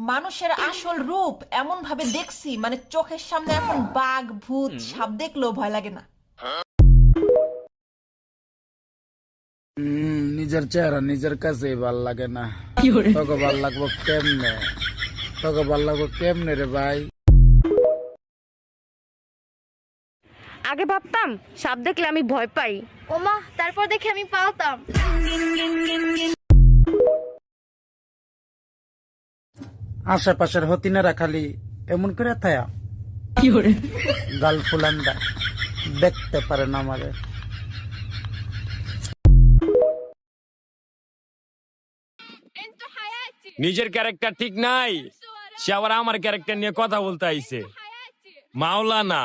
মানুষের আসল রূপ এমন ভাবে দেখছি, মানে চোখের সামনে এখন বাঘ ভূত সাপ দেখলেও ভয় লাগে না। নিজের চেহারা নিজের কাছে ভাল লাগে না। তোকে ভাল লাগবো কেমনে? তোকে ভাল লাগবো কেমনে রে ভাই? আগে ভাবতাম সাপ দেখলে আমি ভয় পাই। ওমা, তারপর দেখে আমি পালাতাম। আশেপাশের হতিনেরা খালি এমন করে থায়া গাল ফুলান্দা দেখতে পারে না আমারে। নিজের ক্যারেক্টার ঠিক নাই, সে আবার আমার ক্যারেক্টার নিয়ে কথা বলতে আইছে। মাওলানা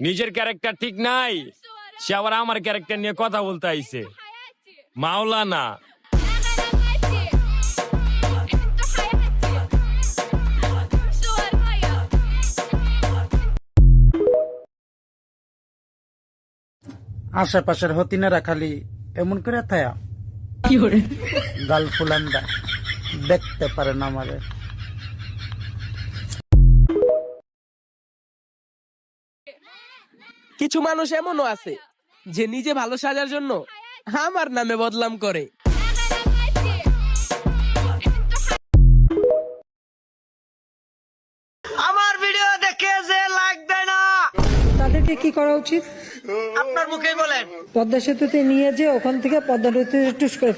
নিজের ক্যারেক্টার ঠিক নাই, সে আবার আমার ক্যারেক্টার নিয়ে কথা বলতে আইছে। মাওলানা আশেপাশের হতিনেরা খালি এমন করে থায়া গাল ফুলান্দা দেখতে পারে না আমারে। কিছু মানুষ এমনও আছে যে নিজে ভালো সাজার জন্য আমার নামে বদনাম করে। আমার ভিডিও দেখে যে লাইক দেয় না, তাদেরকে কি করা উচিত? আপনার মুখেই বলেন। পদ্মা সেতুতে নিয়ে যে ওখান থেকে পদ্মা নদীতে টুস করে